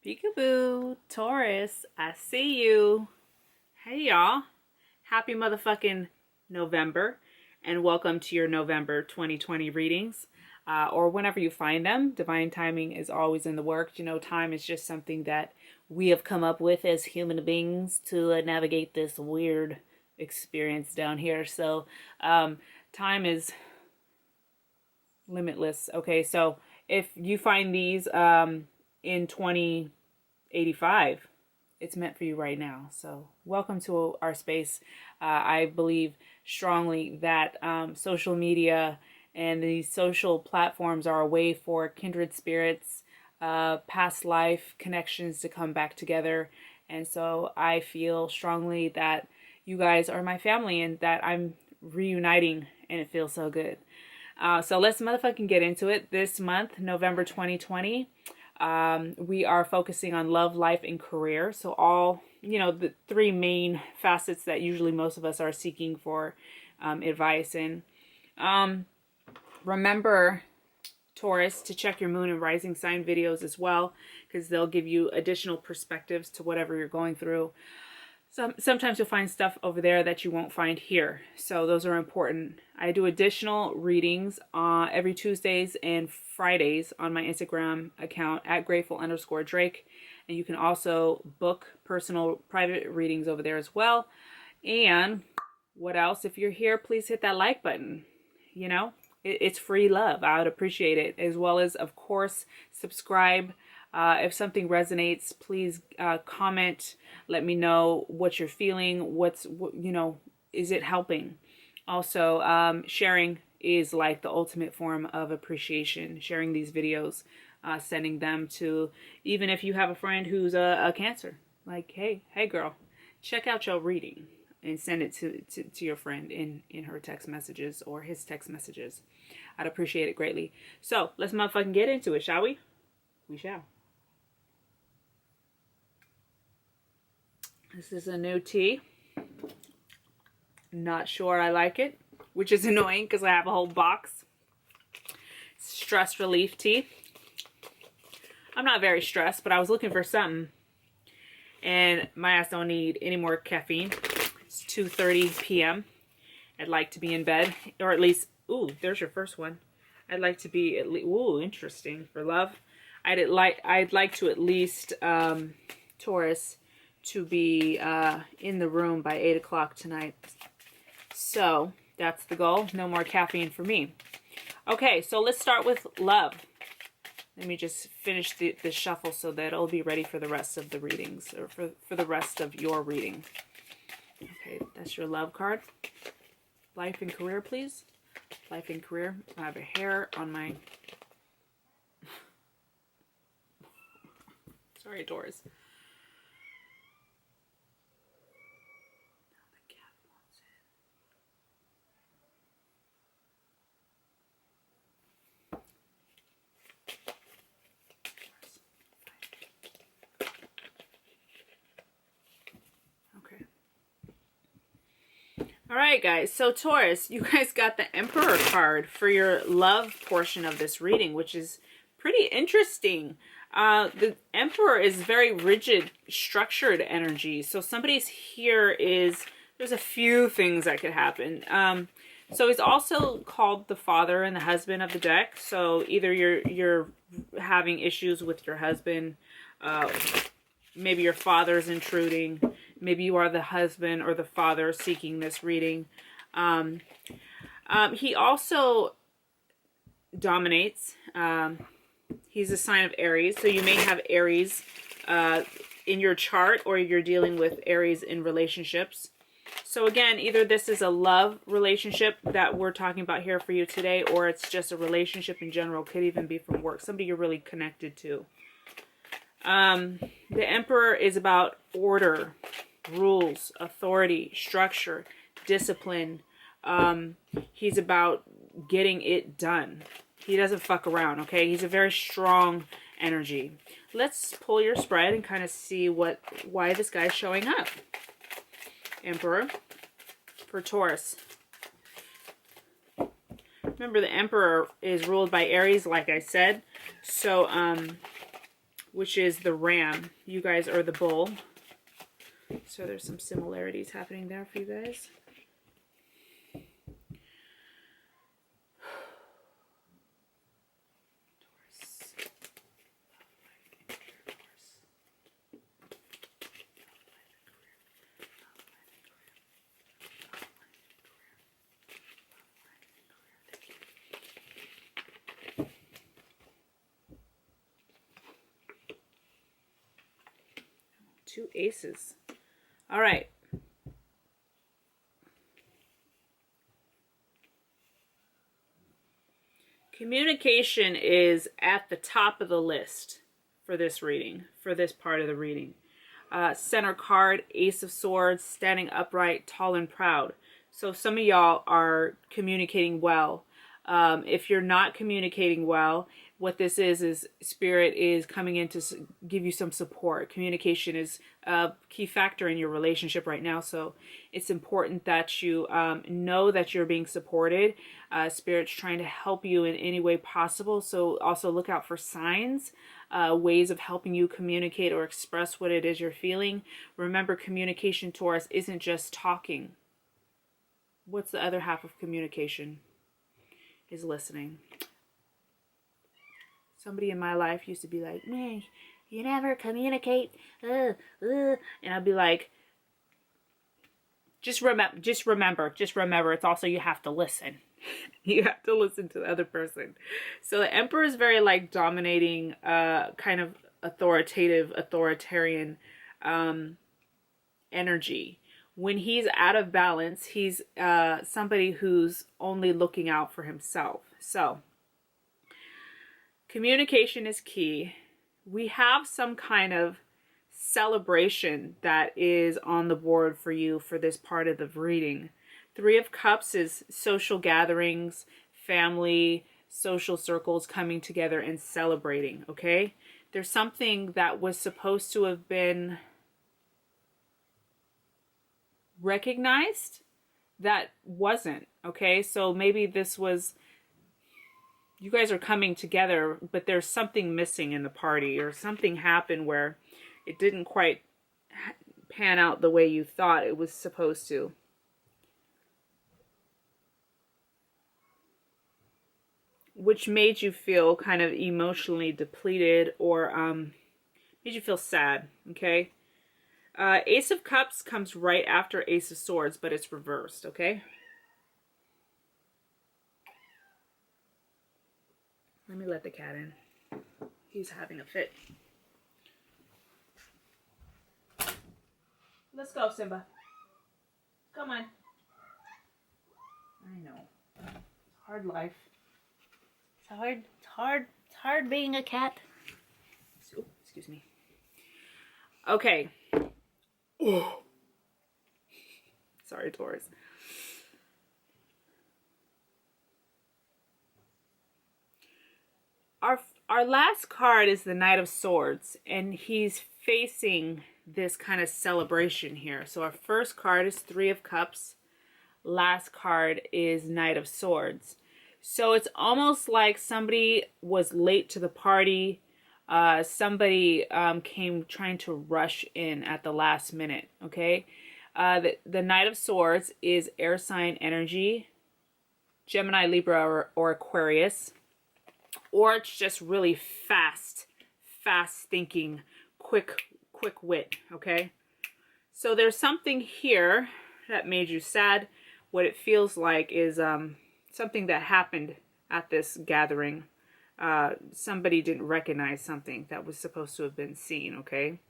Peekaboo, Taurus, I see you. Hey y'all. Happy motherfucking November and welcome to your November 2020 readings. Or whenever you find them. Divine timing is always in the works. You know, time is just something that we have come up with as human beings to navigate this weird experience down here. So, time is limitless. Okay, so if you find these in 2085, it's meant for you right now. So welcome to our space. I believe strongly that social media and these social platforms are a way for kindred spirits, past life connections to come back together. And so I feel strongly that you guys are my family and that I'm reuniting, and it feels so good. So let's motherfucking get into it. This month, November 2020, we are focusing on love, life, and career. So all, the three main facets that usually most of us are seeking for advice in. Remember, Taurus, to check your moon and rising sign videos as well, because they'll give you additional perspectives to whatever you're going through. Sometimes you'll find stuff over there that you won't find here. So those are important. I do additional readings every Tuesdays and Fridays on my Instagram account at grateful_Drake. And you can also book personal private readings over there as well. And what else? If you're here, please hit that like button. It's free love. I would appreciate it. As well as, of course, subscribe. If something resonates, please comment. Let me know what you're feeling. Is it helping? Also, sharing is like the ultimate form of appreciation. Sharing these videos, sending them to, even if you have a friend who's a Cancer. Like, hey girl, check out your reading. And send it to your friend in her text messages or his text messages. I'd appreciate it greatly. So, let's motherfucking get into it, shall we? We shall. This is a new tea. Not sure I like it, which is annoying because I have a whole box. Stress relief tea. I'm not very stressed, but I was looking for something. And my ass don't need any more caffeine. It's 2:30 p.m. I'd like to be in bed, or at least, ooh, there's your first one. I'd like to be at least, ooh, interesting, for love. I'd like to at least, Taurus, to be in the room by 8 o'clock tonight. So that's the goal. No more caffeine for me. Okay, so let's start with love. Let me just finish the shuffle so that it'll be ready for the rest of the readings, or for the rest of your reading. Okay, that's your love card. Life and career, please. Life and career. I have a hair on my... Sorry, Taurus. All right, guys. So Taurus, you guys got the Emperor card for your love portion of this reading, which is pretty interesting. The Emperor is very rigid, structured energy. So somebody's here there's a few things that could happen. So he's also called the father and the husband of the deck. So either you're having issues with your husband, maybe your father's intruding. Maybe you are the husband or the father seeking this reading. He also dominates. He's a sign of Aries. So you may have Aries in your chart, or you're dealing with Aries in relationships. So again, either this is a love relationship that we're talking about here for you today, or it's just a relationship in general. Could even be from work. Somebody you're really connected to. The Emperor is about order, rules, authority, structure, discipline. He's about getting it done. He doesn't fuck around, okay? He's a very strong energy. Let's pull your spread and kind of see why this guy's showing up. Emperor for Taurus. Remember, the Emperor is ruled by Aries, like I said. So, which is the ram. You guys are the bull. So there's some similarities happening there for you guys. Two aces. All right. Communication is at the top of the list for this reading, for this part of the reading. Center card, Ace of Swords, standing upright, tall and proud. So some of y'all are communicating well. If you're not communicating well, what this is Spirit is coming in to give you some support. Communication is a key factor in your relationship right now. So it's important that you know that you're being supported. Spirit's trying to help you in any way possible. So also look out for signs, ways of helping you communicate or express what it is you're feeling. Remember, communication, Taurus, isn't just talking. What's the other half of communication? Is listening. Somebody in my life used to be like, man, you never communicate. And I'd be like, just remember, it's also you have to listen. You have to listen to the other person. So the Emperor is very like dominating, kind of authoritarian energy. When he's out of balance, he's somebody who's only looking out for himself. So communication is key. We have some kind of celebration that is on the board for you for this part of the reading. Three of Cups is social gatherings, family, social circles coming together and celebrating, okay? There's something that was supposed to have been recognized that wasn't, okay? So maybe this was, you guys are coming together, but there's something missing in the party, or something happened where it didn't quite pan out the way you thought it was supposed to. Which made you feel kind of emotionally depleted, or made you feel sad, okay? Ace of Cups comes right after Ace of Swords, but it's reversed, okay? Let me let the cat in. He's having a fit. Let's go, Simba. Come on. I know. Hard life. It's hard being a cat. Oh, excuse me. Okay. Oh. Sorry, Taurus. Our last card is the Knight of Swords, and he's facing this kind of celebration here. So our first card is Three of Cups. Last card is Knight of Swords. So it's almost like somebody was late to the party. Somebody came trying to rush in at the last minute, okay? The Knight of Swords is air sign energy, Gemini, Libra, or Aquarius. Or it's just really fast thinking, quick wit, okay? So there's something here that made you sad. What it feels like is something that happened at this gathering. Somebody didn't recognize something that was supposed to have been seen, okay?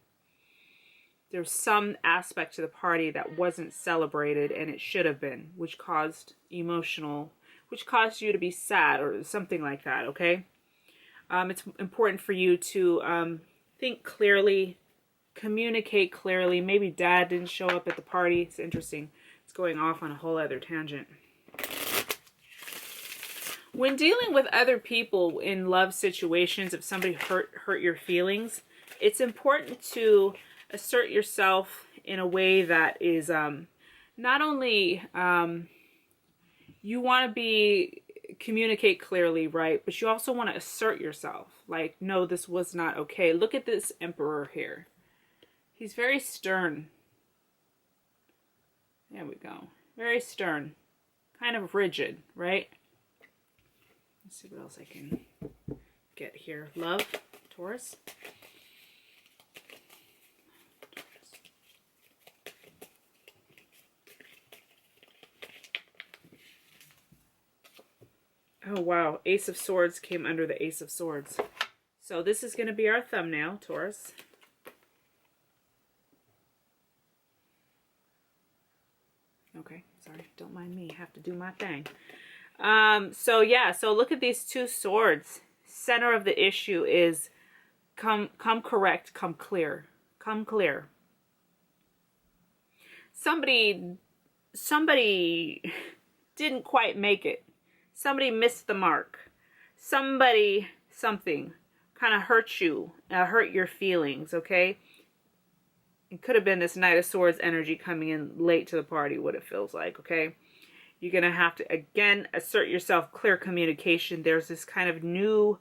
There's some aspect to the party that wasn't celebrated and it should have been, which caused you to be sad or something like that, okay? It's important for you to think clearly, communicate clearly. Maybe Dad didn't show up at the party. It's interesting. It's going off on a whole other tangent. When dealing with other people in love situations, if somebody hurt your feelings, it's important to assert yourself in a way that is not only you want to communicate clearly, right? But you also want to assert yourself. like, no, this was not okay. Look at this Emperor here. He's very stern. There we go. Very stern. Kind of rigid, right? Let's see what else I can get here. Love, Taurus. Oh, wow. Ace of Swords came under the Ace of Swords. So this is going to be our thumbnail, Taurus. Okay, sorry. Don't mind me. I have to do my thing. So yeah, so look at these two swords. Center of the issue is come correct, come clear. Come clear. Somebody didn't quite make it. Somebody missed the mark. Something kind of hurt you, hurt your feelings, okay? It could have been this Knight of Swords energy coming in late to the party, what it feels like, okay? You're going to have to, again, assert yourself, clear communication. There's this kind of new,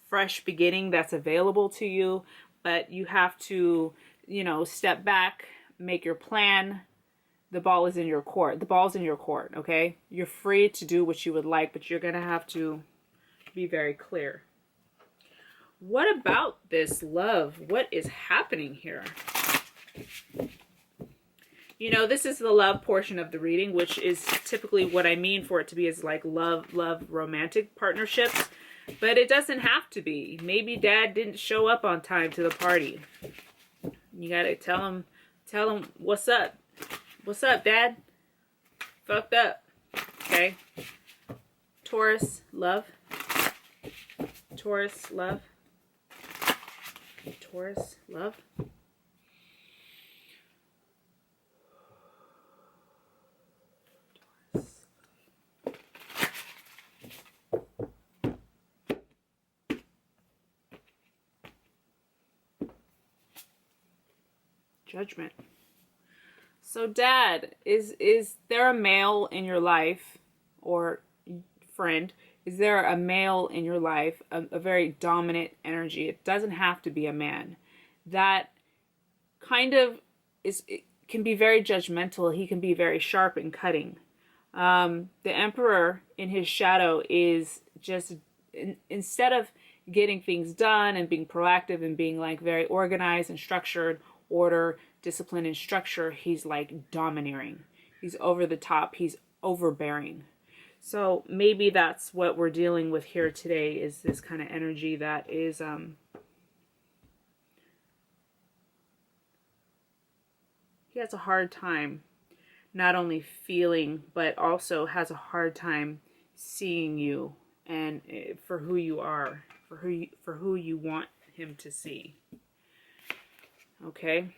fresh beginning that's available to you, but you have to, you know, step back, make your plan. The ball is in your court. The ball's in your court, okay? You're free to do what you would like, but you're going to have to be very clear. What about this love? What is happening here? You know, this is the love portion of the reading, which is typically what I mean for it to be is like love, romantic partnerships. But it doesn't have to be. Maybe dad didn't show up on time to the party. You got to tell him what's up. What's up, dad? Fucked up. Okay. Taurus, love. Taurus, love. Taurus, love. Judgment. So dad, is there a male in your life or friend? Is there a male in your life, a very dominant energy? It doesn't have to be a man. That kind of it can be very judgmental. He can be very sharp and cutting. The Emperor in his shadow is just, instead of getting things done and being proactive and being like very organized and structured, order, discipline, and structure, he's like domineering. He's over the top. He's overbearing. So maybe that's what we're dealing with here today, is this kind of energy that is he has a hard time not only feeling, but also has a hard time seeing you and for who you are, for who you want him to see. Okay,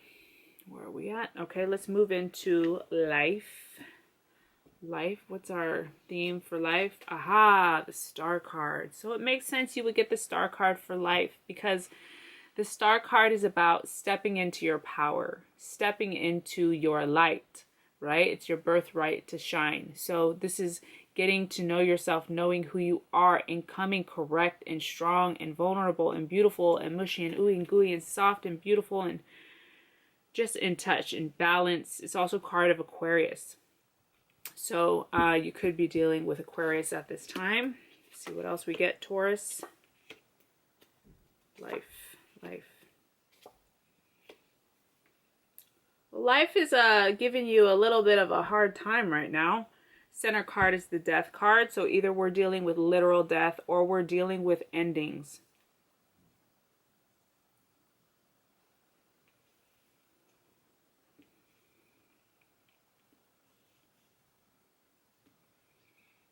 where are we at? Okay, let's move into life. Life, what's our theme for life? Aha, the Star card. So it makes sense you would get the Star card for life, because the Star card is about stepping into your power, stepping into your light, right? It's your birthright to shine. So this is getting to know yourself, knowing who you are, and coming correct and strong and vulnerable and beautiful and mushy and ooey and gooey and soft and beautiful and just in touch and balance. It's also a card of Aquarius. So you could be dealing with Aquarius at this time. Let's see what else we get, Taurus. Life. Well, life is giving you a little bit of a hard time right now. Center card is the Death card. So either we're dealing with literal death or we're dealing with endings.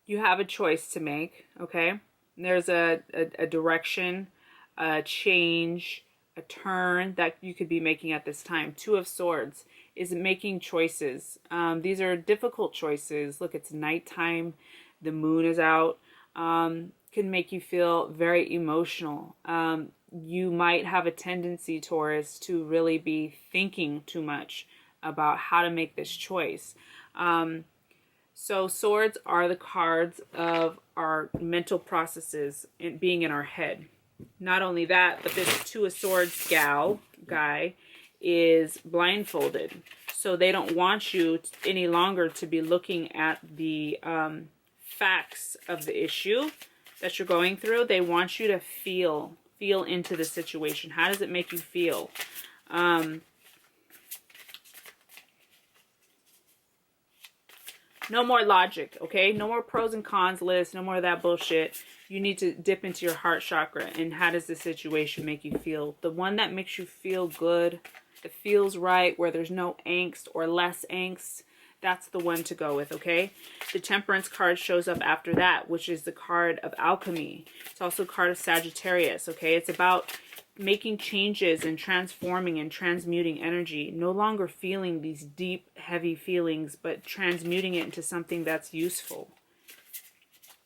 You have a choice to make, okay? There's a direction, a change, a turn that you could be making at this time. Two of Swords is making choices. These are difficult choices. Look, it's nighttime. The moon is out. Can make you feel very emotional. You might have a tendency, Taurus, to really be thinking too much about how to make this choice. So swords are the cards of our mental processes and being in our head. Not only that, but this Two of Swords guy is blindfolded. So they don't want you any longer to be looking at the facts of the issue that you're going through. They want you to feel into the situation. How does it make you feel? No more logic, okay? No more pros and cons list. No more of that bullshit. You need to dip into your heart chakra. And how does the situation make you feel? The one that makes you feel good, that feels right, where there's no angst or less angst, that's the one to go with, okay? The Temperance card shows up after that, which is the card of alchemy. It's also a card of Sagittarius, okay? It's about making changes and transforming and transmuting energy. No longer feeling these deep, heavy feelings, but transmuting it into something that's useful.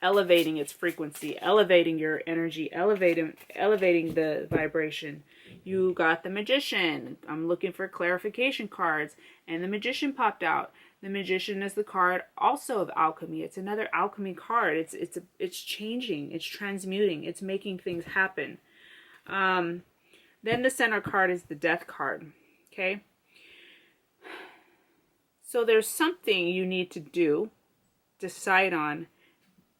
Elevating its frequency, elevating your energy, elevating the vibration. You got the Magician. I'm looking for clarification cards, and the Magician popped out. The Magician is the card also of alchemy. It's another alchemy card. It's changing, it's transmuting, it's making things happen. Then the center card is the Death card. Okay. So there's something you need to decide on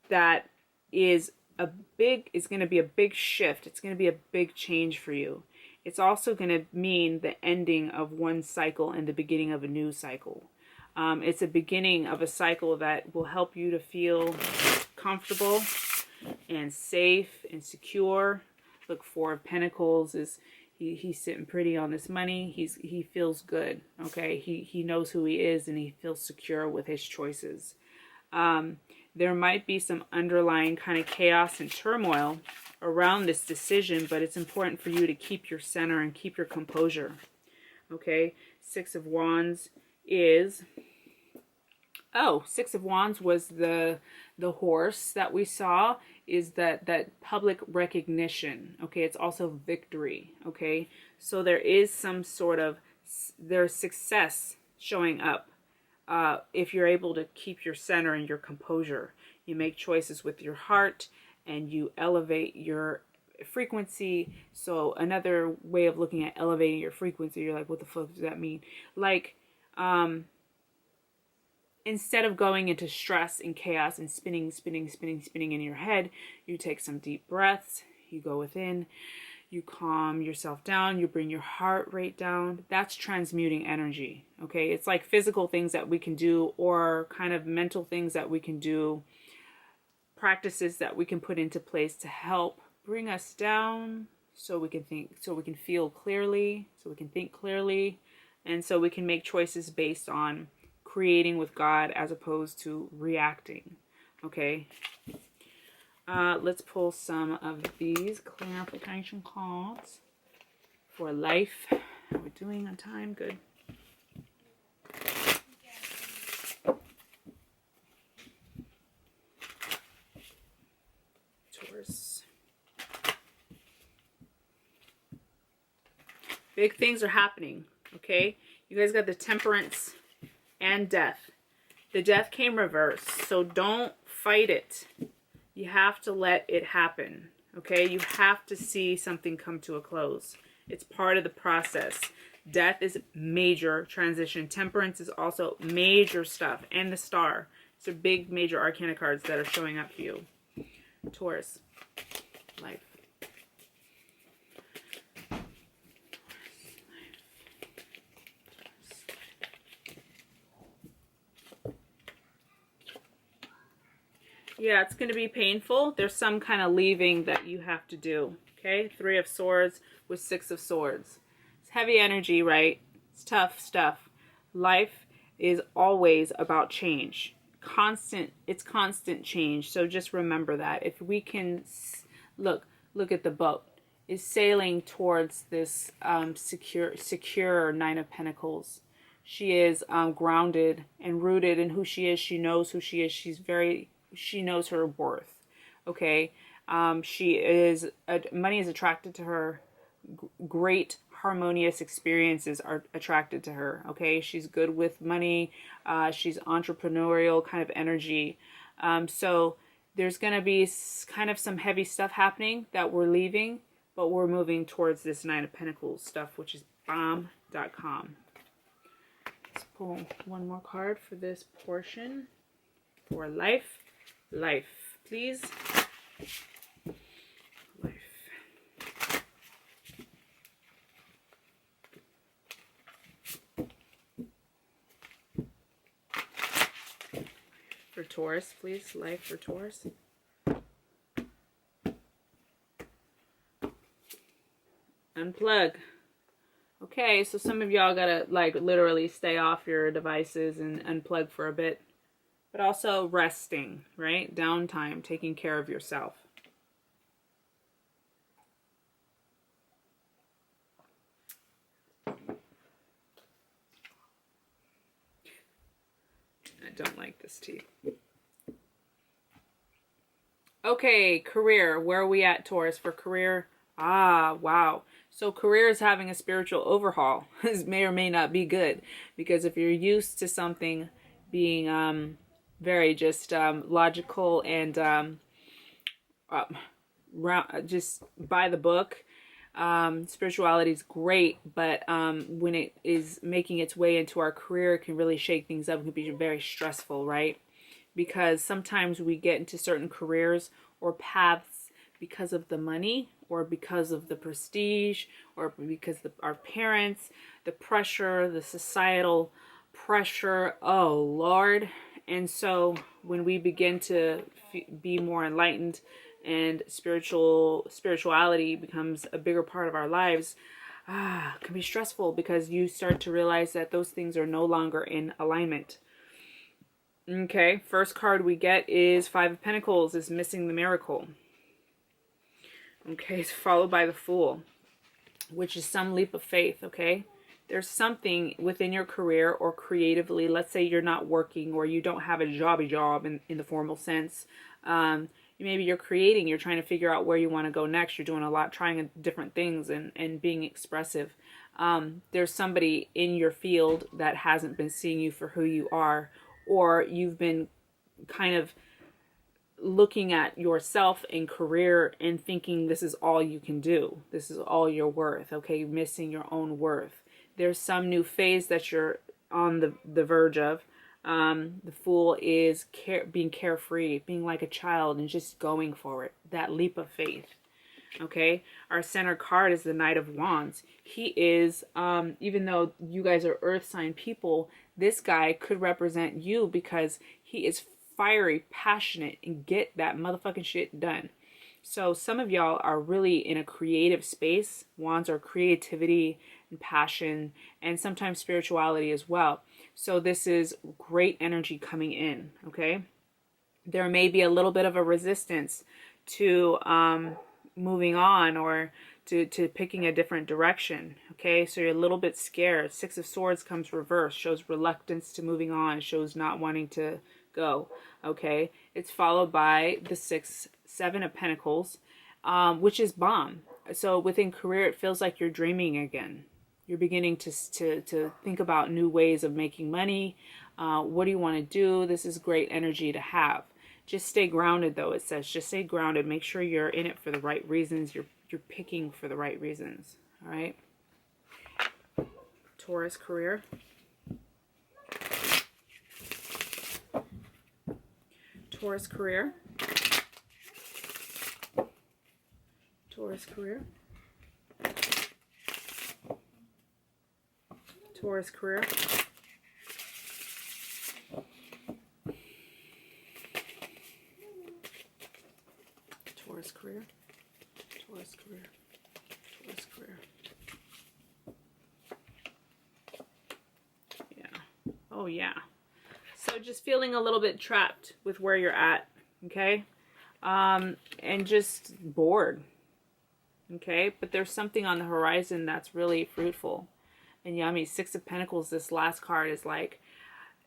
that is going to be a big shift. It's going to be a big change for you. It's also going to mean the ending of one cycle and the beginning of a new cycle. It's a beginning of a cycle that will help you to feel comfortable and safe and secure. Look, Four of Pentacles is he's sitting pretty on this money. He feels good. Okay, he knows who he is and he feels secure with his choices. There might be some underlying kind of chaos and turmoil around this decision, but it's important for you to keep your center and keep your composure. Okay, Six of Wands is... Oh, Six of Wands was the horse that we saw, is that public recognition. Okay, it's also victory. Okay, so there is some sort of, there's success showing up if you're able to keep your center and your composure. You make choices with your heart and you elevate your frequency. So another way of looking at elevating your frequency, you're like, what the fuck does that mean? Like, instead of going into stress and chaos and spinning in your head, you take some deep breaths, you go within, you calm yourself down, you bring your heart rate down. That's transmuting energy, okay? It's like physical things that we can do, or kind of mental things that we can do, practices that we can put into place to help bring us down so we can think, so we can feel clearly, so we can think clearly, and so we can make choices based on creating with God as opposed to reacting. Okay, let's pull some of these clarification cards for life. How are we doing on time? Good. Taurus. Big things are happening. Okay, you guys got the Temperance and Death. The Death came reversed, so don't fight it. You have to let it happen. Okay, you have to see something come to a close. It's part of the process. Death is major transition. Temperance is also major stuff, and the Star. These are big major arcana cards that are showing up for you. Taurus, life. Yeah, it's going to be painful. There's some kind of leaving that you have to do. Okay, Three of Swords with Six of Swords. It's heavy energy, right? It's tough stuff. Life is always about change. It's constant change. So just remember that. If we can look at the boat. Is sailing towards this secure Nine of Pentacles. She is grounded and rooted in who she is. She knows who she is. She knows her worth. Okay, money is attracted to her. Great harmonious experiences are attracted to her. Okay, she's good with money. She's entrepreneurial kind of energy. So There's going to be kind of some heavy stuff happening that we're leaving, but we're moving towards this Nine of Pentacles stuff, which is bomb.com. Let's pull one more card for this portion. For life. Life, please. Life. For Taurus, please. Life for Taurus. Unplug. Okay, so some of y'all gotta like literally stay off your devices and unplug for a bit. But also resting, right? Downtime, taking care of yourself. I don't like this tea. Okay, career. Where are we at, Taurus, for career? Ah, wow. So career is having a spiritual overhaul. This may or may not be good, because if you're used to something being very just logical and just by the book, spirituality is great, but when it is making its way into our career, it can really shake things up. It can be very stressful, right? Because sometimes we get into certain careers or paths because of the money, or because of the prestige, or because our parents, the pressure, the societal pressure. Oh Lord. And so when we begin to be more enlightened and spirituality becomes a bigger part of our lives, it can be stressful, because you start to realize that those things are no longer in alignment. Okay, first card we get is Five of Pentacles, is missing the miracle. Okay, it's followed by the Fool, which is some leap of faith, okay? There's something within your career or creatively. Let's say you're not working, or you don't have a job in the formal sense. Maybe you're creating, you're trying to figure out where you want to go next. You're doing a lot, trying different things and being expressive. There's somebody in your field that hasn't been seeing you for who you are, or you've been kind of looking at yourself in career and thinking this is all you can do. This is all you're worth, okay? Missing your own worth. There's some new phase that you're on the verge of. The Fool is being carefree, being like a child and just going for it. That leap of faith. Okay, our center card is the Knight of Wands. He is, even though you guys are earth sign people, this guy could represent you, because he is fiery, passionate, and get that motherfucking shit done. So some of y'all are really in a creative space. Wands are creativity and passion, and sometimes spirituality as well. So this is great energy coming in, okay? There may be a little bit of a resistance to moving on, or to picking a different direction, okay? So you're a little bit scared. Six of Swords comes reversed, shows reluctance to moving on, shows not wanting to go, okay? It's followed by the Seven of Pentacles, which is bomb. So within career, it feels like you're dreaming again. You're beginning to think about new ways of making money. What do you want to do? This is great energy to have. Just stay grounded, though. It says just stay grounded. Make sure you're in it for the right reasons. You're picking for the right reasons. All right. Taurus career. Taurus career. Taurus career. Taurus career. Taurus career. Taurus career. Taurus career. Yeah. Oh yeah. So just feeling a little bit trapped with where you're at, okay? And just bored, okay? But there's something on the horizon that's really fruitful and yummy. Six of Pentacles, this last card is like,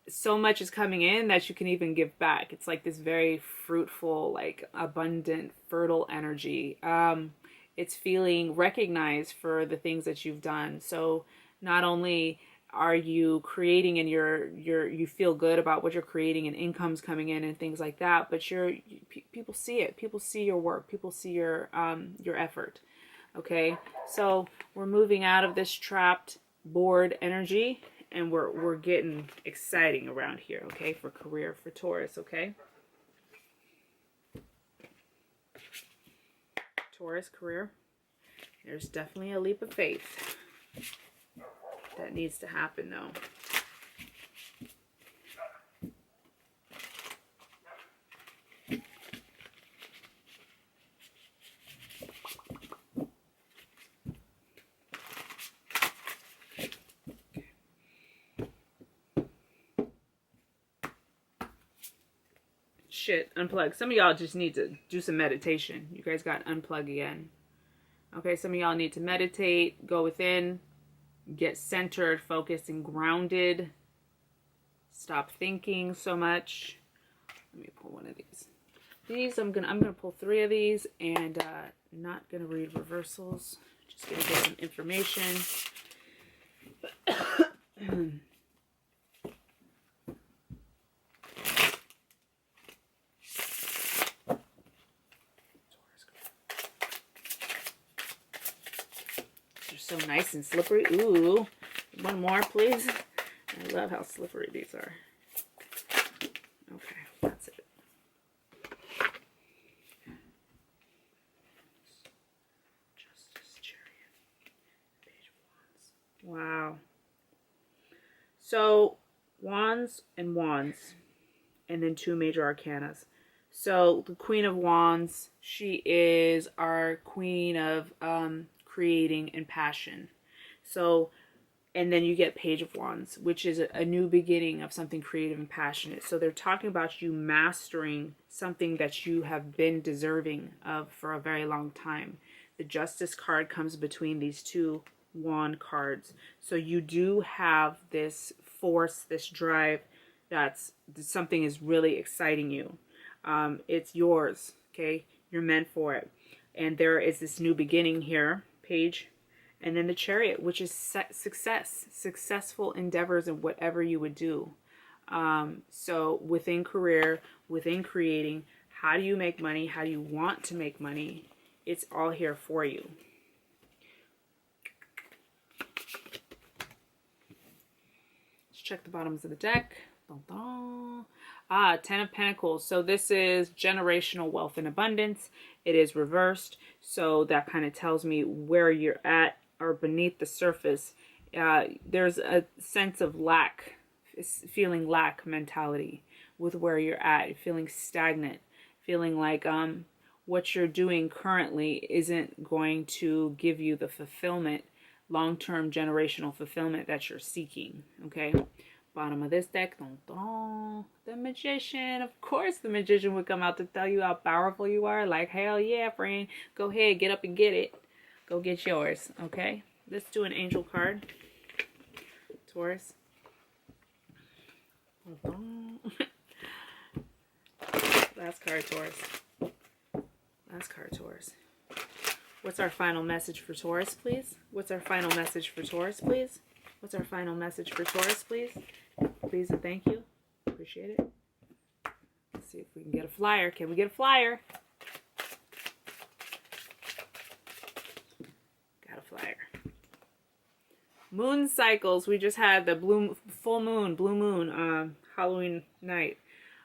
so much is coming in that you can even give back. It's like this very fruitful, like abundant, fertile energy. It's feeling recognized for the things that you've done. So not only Are you creating and you feel good about what you're creating and income's coming in and things like that, but people see it. People see your work. People see your effort. Okay? So, we're moving out of this trapped, bored energy, and we're getting exciting around here, okay? For career, for Taurus, okay? Taurus career. There's definitely a leap of faith that needs to happen, though. Shit, unplug. Some of y'all just need to do some meditation. You guys got unplug again. Okay, some of y'all need to meditate, go within, get centered, focused, and grounded. Stop thinking so much. Let me pull one of these. These I'm gonna pull 3 of these, and not gonna read reversals. Just gonna get some information. They're so nice and slippery. Ooh, one more, please. I love how slippery these are. Okay, that's it. Justice, Chariot, Page of Wands. Wow. So, Wands and Wands, and then 2 major arcanas. So, the Queen of Wands, she is our queen of creating and passion. So, and then you get Page of Wands, which is a new beginning of something creative and passionate. So they're talking about you mastering something that you have been deserving of for a very long time. The Justice card comes between these 2 wand cards. So you do have this force, this drive, that's something is really exciting you. It's yours, okay? You're meant for it. And there is this new beginning here, Page. And then the Chariot, which is successful endeavors in whatever you would do. So within career, within creating, how do you make money? How do you want to make money? It's all here for you. Let's check the bottoms of the deck. Dun, dun. 10 of Pentacles. So this is generational wealth and abundance. It is reversed. So that kind of tells me where you're at or beneath the surface. There's a sense of lack, feeling lack mentality with where you're at, feeling stagnant, feeling like what you're doing currently isn't going to give you the fulfillment, long-term generational fulfillment that you're seeking, okay? Bottom of this deck, dun, dun, the Magician. Of course the Magician would come out to tell you how powerful you are. Like, hell yeah, friend. Go ahead, get up and get it. Go get yours, okay? Let's do an angel card. Taurus. Last card, Taurus. Last card, Taurus. What's our final message for Taurus, please? What's our final message for Taurus, please? What's our final message for Taurus, please? Please and thank you. Appreciate it. Let's see if we can get a flyer. Can we get a flyer? Got a flyer. Moon cycles. We just had the full moon, blue moon, Halloween night.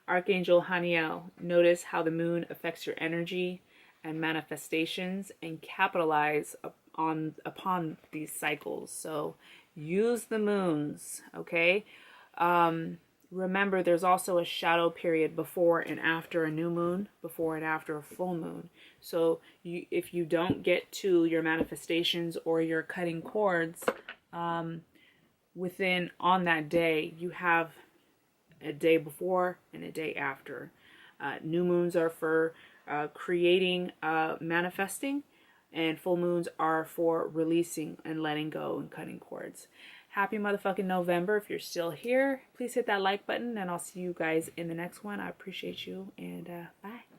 Archangel Haniel. Notice how the moon affects your energy and manifestations, and capitalize upon these cycles. So use the moons, okay? Remember, there's also a shadow period before and after a new moon, before and after a full moon. So if you don't get to your manifestations or your cutting cords on that day, you have a day before and a day after. New moons are for creating, manifesting, and full moons are for releasing and letting go and cutting cords. Happy motherfucking November. If you're still here, please hit that like button, and I'll see you guys in the next one. I appreciate you, and bye.